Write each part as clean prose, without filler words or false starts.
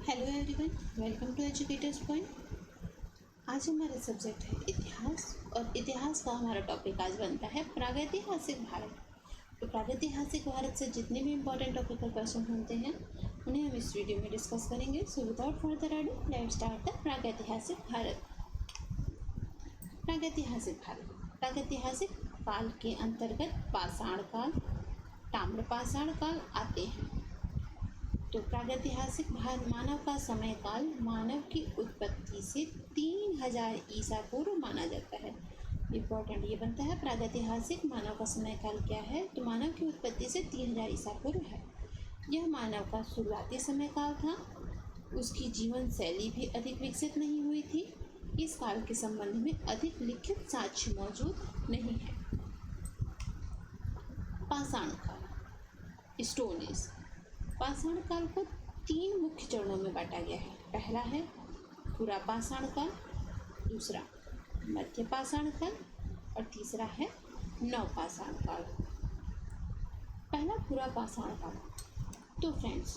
Hello everyone, welcome to Educators Point. आज हमारा subject है इतिहास और इतिहास का हमारा टॉपिक आज बनता है प्रागैतिहासिक भारत। तो प्रागैतिहासिक भारत से जितने भी इम्पोर्टेंट टॉपिकल क्वेश्चन होते हैं उन्हें हम इस वीडियो में डिस्कस करेंगे। So without further ado let's start the प्रागैतिहासिक भारत। प्रागैतिहासिक काल के अंतर्गत पाषाण काल, ताम्रपाषाण काल आते हैं। तो प्रागैतिहासिक मानव का समय काल मानव की उत्पत्ति से 3000 ईसा पूर्व माना जाता है। इम्पोर्टेंट ये बनता है प्रागैतिहासिक मानव का समय काल क्या है, तो मानव की उत्पत्ति से 3000 ईसा पूर्व है। यह मानव का शुरुआती समय काल था। उसकी जीवन शैली भी अधिक विकसित नहीं हुई थी। इस काल के संबंध में अधिक लिखित साक्ष्य मौजूद नहीं है। पाषाण काल, स्टोन एज। पाषाण काल को 3 मुख्य चरणों में बांटा गया है। पहला है पुरापाषाण काल, दूसरा मध्य पाषाण काल और तीसरा है नवपाषाण काल। पहला पुरापाषाण काल। तो फ्रेंड्स,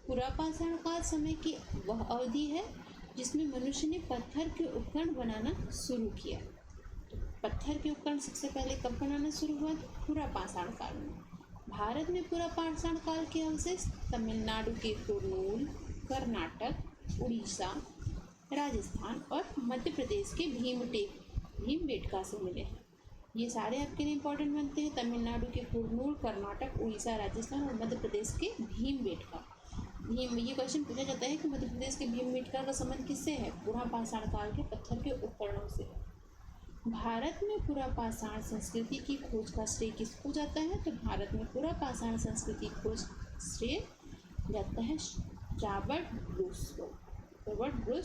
पुरापाषाण काल समय की वह अवधि है जिसमें मनुष्य ने पत्थर के उपकरण बनाना शुरू किया। तो पत्थर के उपकरण सबसे पहले कब बनाना शुरू हुआ? पुरापाषाण काल में। भारत में पुरापाषाण काल के अवशेष तमिलनाडु के कुरनूल, कर्नाटक, उड़ीसा, राजस्थान और मध्य प्रदेश के भीमबेटका से मिले हैं। ये सारे आपके लिए इम्पोर्टेंट बनते हैं। तमिलनाडु के कुरनूल, कर्नाटक, उड़ीसा, राजस्थान और मध्य प्रदेश के भीमबेटका। ये क्वेश्चन पूछा जाता है कि मध्य प्रदेश के भीमबेटका का संबंध किससे है? पुरापाषाण काल के पत्थर के उपकरणों से है। भारत में पुरापाषाण संस्कृति की खोज का श्रेय किसको जाता है? तो भारत में पुरापाषाण संस्कृति खोज श्रेय जाता है रॉबर्ट ब्रूस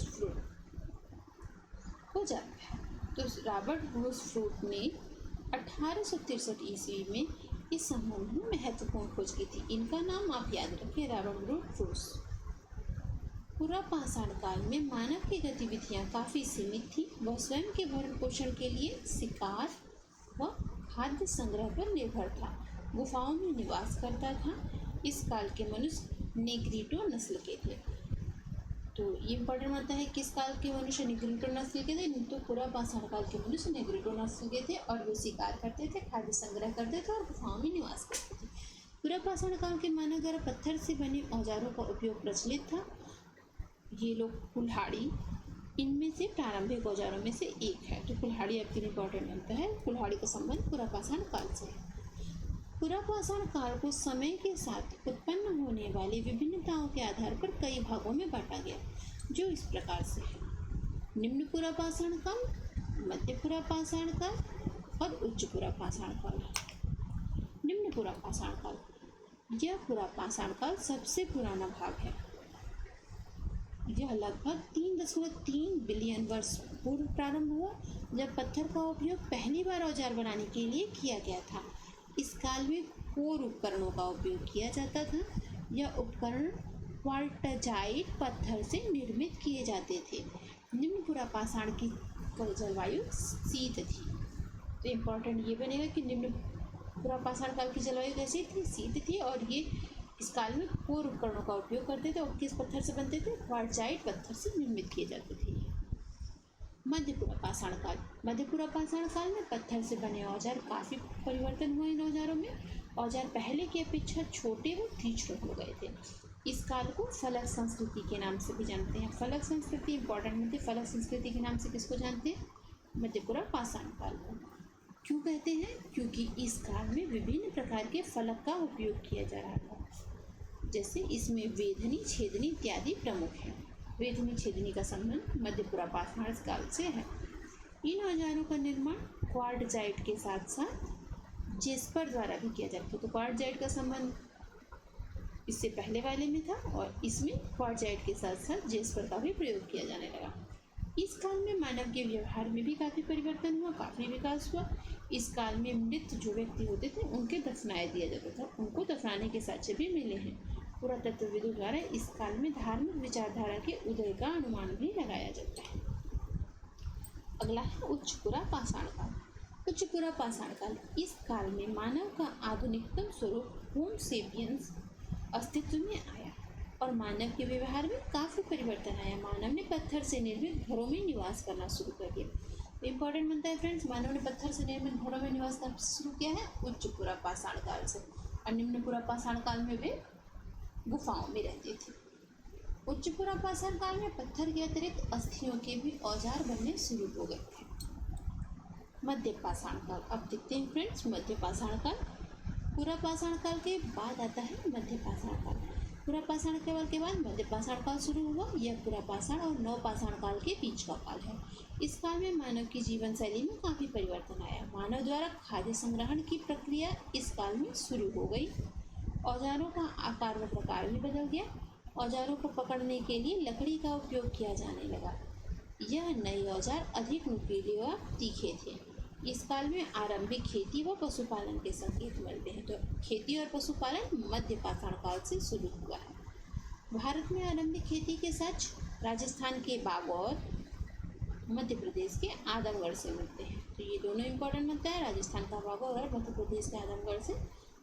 फ्रूट को जाता है। तो रॉबर्ट ब्रूस फ्रूट ने 1863 ईस्वी में इस संबंध में महत्वपूर्ण खोज की थी। इनका नाम आप याद रखें, रॉबर्ट ब्रूस फ्रूट। पुरापाषाण काल में मानव की गतिविधियां काफ़ी सीमित थी। वह स्वयं के भरण पोषण के लिए शिकार व खाद्य संग्रह पर निर्भर था। गुफाओं में निवास करता था। इस काल के मनुष्य नेग्रिटो नस्ल के थे। तो ये इम्पोर्टेंट होता है, किस काल के मनुष्य नेग्रिटो नस्ल के थे? तो पुरापाषाण काल के मनुष्य नेग्रिटो नस्ल के थे और वे शिकार करते थे, खाद्य संग्रह करते थे और गुफाओं में निवास करते थे। पुरापाषाण काल के मानव द्वारा पत्थर से बने औजारों का उपयोग प्रचलित था। ये लोग कुल्हाड़ी इनमें से प्रारंभिक औजारों में से एक है। तो कुल्हाड़ी आपके लिए इम्पोर्टेंट बनता है। कुल्हाड़ी का संबंध पुरापाषाण काल से है। पुरापाषाण काल को समय के साथ उत्पन्न होने वाली विभिन्नताओं के आधार पर कई भागों में बांटा गया, जो इस प्रकार से है: निम्न पुरापाषाण काल, मध्य पुरापाषाण काल और उच्च पुरापाषाण काल। निम्न पुरापाषाण काल, यह पुरापाषाण काल सबसे पुराना भाग है। यह लगभग 3.3 बिलियन वर्ष पूर्व प्रारंभ हुआ, जब पत्थर का उपयोग पहली बार औजार बनाने के लिए किया गया था। इस काल में कोर उपकरणों का उपयोग किया जाता था। यह उपकरण क्वार्टजाइट पत्थर से निर्मित किए जाते थे। निम्न पुरापाषाण की जलवायु शीत थी। तो इम्पोर्टेंट ये बनेगा कि निम्न पुरापाषाण काल की जलवायु कैसी थी? शीत थी। और ये इस काल में कोर उपकरणों का उपयोग करते थे और किस पत्थर से बनते थे? क्वार्टजाइट पत्थर से निर्मित किए जाते थे। मध्य पुरापाषाण काल। मध्य पुरापाषाण काल में पत्थर से बने औजार काफ़ी परिवर्तन हुए। इन औजारों में औजार पहले की अपेक्षा छोटे व तीक्ष्ण हो गए थे। इस काल को फलक संस्कृति के नाम से भी जानते हैं। फलक संस्कृति इंपॉर्टेंट होती है। फलक संस्कृति के नाम से किसको जानते हैं? मध्य पुरापाषाण काल को। क्यों कहते हैं? क्योंकि इस काल में विभिन्न प्रकार के फलक का उपयोग किया जा रहा था। जैसे इसमें वेधनी, छेदनी इत्यादि प्रमुख हैं। वेधनी छेदनी का संबंध मध्य पुरापाषाण काल से है। इन औजारों का निर्माण क्वार्टजाइट के साथ साथ जेस्पर द्वारा भी किया जाता है। तो क्वार्टजाइट का संबंध इससे पहले वाले में था और इसमें क्वार्टजाइट के साथ साथ जेस्पर का भी प्रयोग किया जाने लगा। इस काल में मानव के व्यवहार में भी काफ़ी परिवर्तन हुआ, काफ़ी विकास हुआ। इस काल में मृत जो व्यक्ति होते थे उनके दफनाए दिया जाता था। उनको दफनाने के साक्ष्य भी मिले हैं। पुरातत्वविदों द्वारा इस काल में धार्मिक विचारधारा के उदय का अनुमान भी लगाया जाता है। अगला है उच्च पुरापाषाण काल। उच्च पुरापाषाण काल। इस काल में मानव का आधुनिकतम स्वरूप होमो सेपियंस अस्तित्व में आया और मानव के व्यवहार में काफ़ी परिवर्तन आया। मानव ने पत्थर से निर्मित घरों में निवास करना शुरू कर दिया। इम्पोर्टेंट बनता है फ्रेंड्स, मानव ने पत्थर से निर्मित घरों में निवास करना शुरू किया है उच्च पुरापाषाण काल से, और निम्न पुरापाषाण काल में वे गुफाओं में रहते थे। उच्च पुरापाषाण काल में पत्थर के अतिरिक्त अस्थियों के भी औजार बनने शुरू हो गए थे। मध्य पाषाण काल, अब देखते हैं फ्रेंड्स मध्य पाषाण काल। पुरापाषाण काल के बाद आता है मध्य पाषाण काल। पुरापाषाण काल के बाद मध्य पाषाण काल शुरू हुआ। यह पुरापाषाण और नवपाषाण काल के बीच का काल है। इस काल में मानव की जीवन शैली में काफ़ी परिवर्तन आया। मानव द्वारा खाद्य संग्रहण की प्रक्रिया इस काल में शुरू हो गई। औजारों का आकार व प्रकार भी बदल गया। औजारों को पकड़ने के लिए लकड़ी का उपयोग किया जाने लगा। यह नए औजार अधिक नुकीले व तीखे थे। इस काल में आरंभिक खेती व पशुपालन के संकेत मिलते हैं। तो खेती और पशुपालन मध्य पाषाण काल से शुरू हुआ है। भारत में आरंभिक खेती के साथ राजस्थान के बागौर, मध्य प्रदेश के आदमगढ़ से मिलते हैं। तो ये दोनों इम्पोर्टेंट बनता है, राजस्थान का बागौर और मध्य प्रदेश के आदमगढ़ से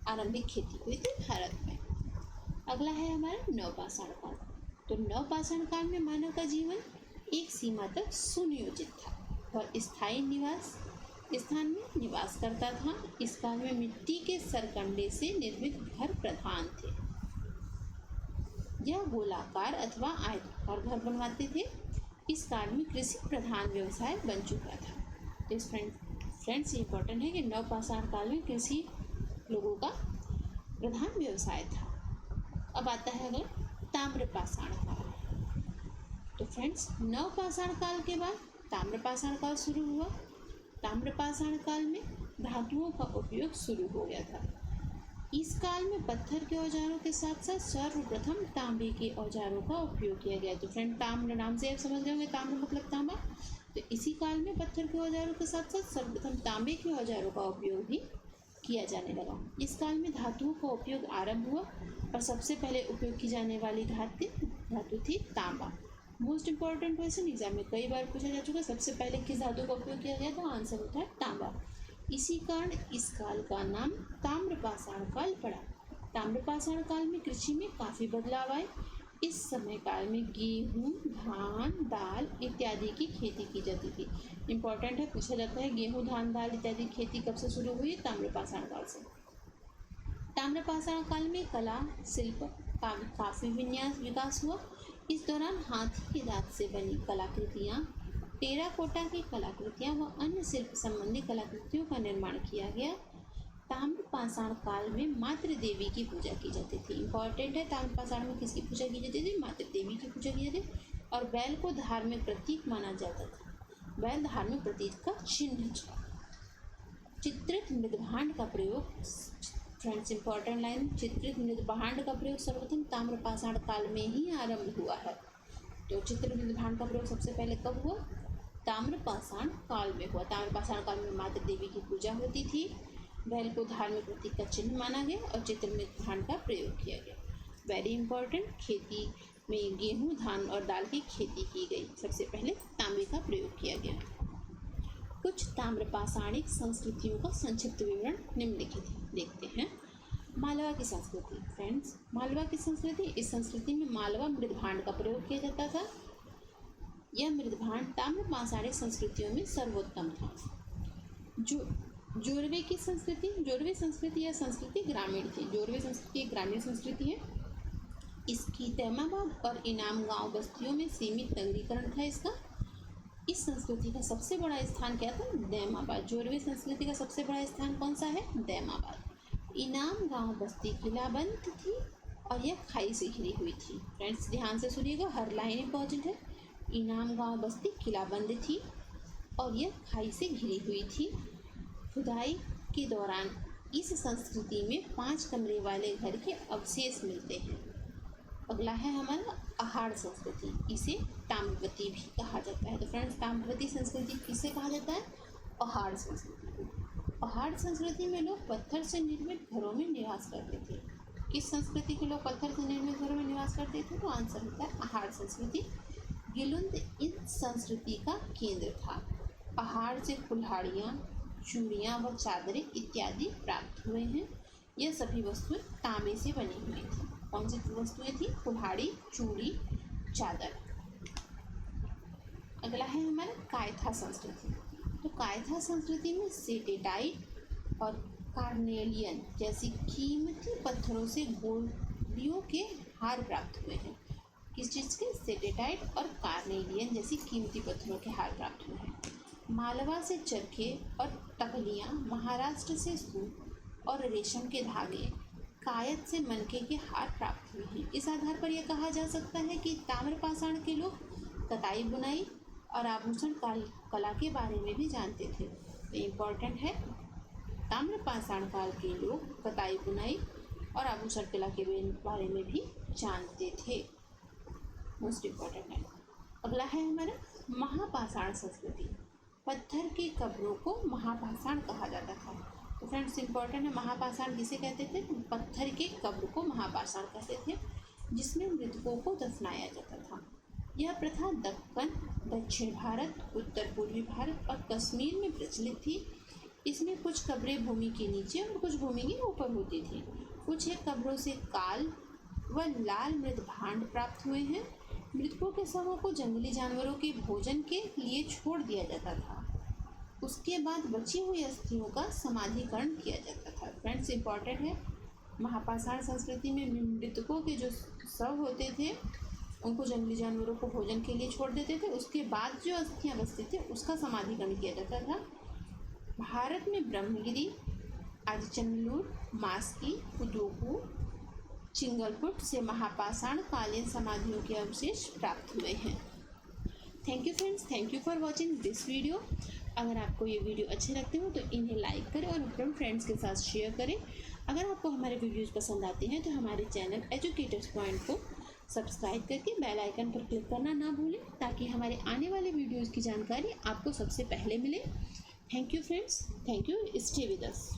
आरंभिक खेती हुई थी भारत में। अगला है हमारा नवपाषाण काल। तो नवपाषाण काल में मानव का जीवन एक सीमा तक सुनियोजित था और स्थायी निवास स्थान में निवास करता था। इस काल में मिट्टी के सरकंडे से निर्मित घर प्रधान थे। यह गोलाकार अथवा आयताकार घर बनवाते थे। इस काल में कृषि प्रधान व्यवसाय बन चुका था। तो इस फ्रेंड्स इम्पोर्टेंट है कि नवपाषाण काल में कृषि लोगों का प्रधान व्यवसाय था। अब आता है अगर ताम्रपाषाण काल। तो फ्रेंड्स नवपाषाण काल के बाद ताम्रपाषाण काल शुरू हुआ। ताम्रपाषाण काल में धातुओं का उपयोग शुरू हो गया था। इस काल में पत्थर के औजारों के साथ साथ सर्वप्रथम तांबे के औजारों का उपयोग किया गया। तो फ्रेंड ताम्र नाम से आप समझ गए होंगे, ताम्र मतलब तांबा। तो इसी काल में पत्थर के औजारों के साथ साथ सर्वप्रथम तांबे के औजारों का उपयोग भी किया जाने लगा। इस काल में धातुओं का उपयोग आरंभ हुआ और सबसे पहले उपयोग की जाने वाली धातु थी तांबा। मोस्ट इंपॉर्टेंट क्वेश्चन एग्जाम में कई बार पूछा जा चुका, सबसे पहले किस धातु का उपयोग किया गया था? आंसर होता है तांबा। इसी कारण इस काल का नाम ताम्रपाषाण काल पड़ा। ताम्रपाषाण काल में कृषि में काफ़ी बदलाव आए। इस समय काल में गेहूँ, धान, दाल इत्यादि की खेती की जाती थी। इम्पॉर्टेंट है, पूछा जाता है गेहूँ, धान, दाल इत्यादि की खेती कब से शुरू हुई? ताम्रपाषाण काल से। ताम्रपाषाण काल में कला शिल्प का काफ़ी विकास हुआ। इस दौरान हाथी के दांत से बनी कलाकृतियाँ, टेराकोटा की कलाकृतियाँ व अन्य शिल्प संबंधी कलाकृतियों का निर्माण किया गया। ताम्रपाषाण काल में मातृ देवी की पूजा की जाती थी। इम्पॉर्टेंट है, ताम्रपाषाण में किसकी पूजा की जाती थी? मातृ देवी की पूजा की जाती थी। और बैल को धार्मिक प्रतीक माना जाता था। बैल धार्मिक प्रतीक का चिन्ह था। चित्रित मृदभांड का प्रयोग, फ्रेंड्स इंपॉर्टेंट लाइन, चित्रित मृदभांड का प्रयोग सर्वप्रथम ताम्रपाषाण काल में ही आरंभ हुआ है। तो चित्रित मृदभांड का प्रयोग सबसे पहले कब हुआ? ताम्रपाषाण काल में हुआ। ताम्रपाषाण काल में मातृ देवी की पूजा होती थी, बैल को धार्मिक प्रतीक का चिन्ह माना गया और चित्रित मृदभांड का प्रयोग किया गया। वेरी इंपॉर्टेंट, खेती में गेहूँ, धान और दाल की खेती की गई। सबसे पहले तांबे का प्रयोग किया गया। कुछ ताम्रपाषाणिक संस्कृतियों का संक्षिप्त विवरण निम्नलिखित है, देखते हैं। मालवा की संस्कृति। फ्रेंड्स मालवा की संस्कृति, इस संस्कृति में मालवा मृदभांड का प्रयोग किया जाता था। यह मृदभांड ताम्रपाषाणिक संस्कृतियों में सर्वोत्तम था। जोरवे की संस्कृति, जोरवे संस्कृति या संस्कृति ग्रामीण थी। जोरवे संस्कृति एक ग्रामीण संस्कृति है। इसकी तैमाबाद और इनाम गांव बस्तियों में सीमित नगरीकरण था इसका। इस संस्कृति का सबसे बड़ा स्थान क्या था? दैमाबाद। जोरवे संस्कृति का सबसे बड़ा स्थान कौन सा है? दैमाबाद। इनाम गांव बस्ती किलाबंद थी और यह खाई से घिरी हुई थी। फ्रेंड्स ध्यान से सुनिएगा, हर लाइन इंपॉर्टेंट है। इनाम गांव बस्ती किलाबंद थी और यह खाई से घिरी हुई थी। खुदाई के दौरान इस संस्कृति में 5 कमरे वाले घर के अवशेष मिलते हैं। अगला है हमारा अहाड़ संस्कृति, इसे ताम्रवती भी कहा जाता है। तो फ्रेंड्स ताम्रवती संस्कृति किसे कहा जाता है? अहाड़ संस्कृति। अहाड़ संस्कृति में लोग पत्थर से निर्मित घरों में निवास करते थे। किस संस्कृति के लोग पत्थर से निर्मित घरों में निवास करते थे? तो आंसर होता है अहाड़ संस्कृति। गिलुंद इस संस्कृति का केंद्र था। पहाड़ से कुल्हाड़ियाँ, चूड़ियाँ व चादरें इत्यादि प्राप्त हुए हैं। यह सभी वस्तुएं तांबे से बनी हुई थी। कौन सी वस्तुएं थी? कुल्हाड़ी, चूड़ी, चादर। अगला है हमारा कायथा संस्कृति। तो कायथा संस्कृति में सेटेटाइट और कार्नेलियन जैसी कीमती पत्थरों से गोलियों के हार प्राप्त हुए हैं। किस चीज़ के? सेटेटाइट और कार्नेलियन जैसी कीमती पत्थरों के हार प्राप्त हुए हैं। मालवा से चरखे और तकलियाँ, महाराष्ट्र से सूत और रेशम के धागे, कायत से मनके के हार प्राप्त हुए हैं। इस आधार पर यह कहा जा सकता है कि ताम्रपाषाण के लोग कताई बुनाई और आभूषण कला के बारे में भी जानते थे। तो इम्पॉर्टेंट है, ताम्रपाषाण काल के लोग कताई बुनाई और आभूषण कला के बारे में भी जानते थे। मोस्ट इम्पॉर्टेंट है। अगला है हमारा महापाषाण संस्कृति। पत्थर की कब्रों को महापाषाण कहा जाता था। तो फ्रेंड्स इम्पॉर्टेंट है, महापाषाण किसे कहते थे? पत्थर के कब्र को महापाषाण कहते थे, जिसमें मृतकों को दफनाया जाता था। यह प्रथा दक्कन, दक्षिण भारत, उत्तर पूर्वी भारत और कश्मीर में प्रचलित थी। इसमें कुछ कब्रें भूमि के नीचे और कुछ भूमि के ऊपर होती थी। कुछ एक कब्रों से काल व लाल मृत भांड प्राप्त हुए हैं। मृतकों के शवों को जंगली जानवरों के भोजन के लिए छोड़ दिया जाता था। उसके बाद बची हुई अस्थियों का समाधिकरण किया जाता था। फ्रेंड्स इम्पॉर्टेंट है, महापाषाण संस्कृति में मृतकों के जो शव होते थे उनको जंगली जानवरों को भोजन के लिए छोड़ देते थे। उसके बाद जो अस्थियां बचती थी उसका समाधिकरण किया जाता था। भारत में ब्रह्मगिरी, आदिचनलूर, मास्की, कुदुकू, चिंगलपुट से महापाषाण कालीन समाधियों के अवशेष प्राप्त हुए हैं। Thank you friends, thank you for watching this video. अगर आपको ये वीडियो अच्छे लगते हो तो इन्हें लाइक करें और अपने फ्रेंड्स के साथ शेयर करें। अगर आपको हमारे वीडियोज़ पसंद आते हैं तो हमारे चैनल एजुकेटर्स पॉइंट को सब्सक्राइब करके बेल आइकन पर क्लिक करना ना भूलें, ताकि हमारे आने वाले वीडियोज़ की जानकारी आपको सबसे पहले मिले। Thank you friends, thank you, stay with us.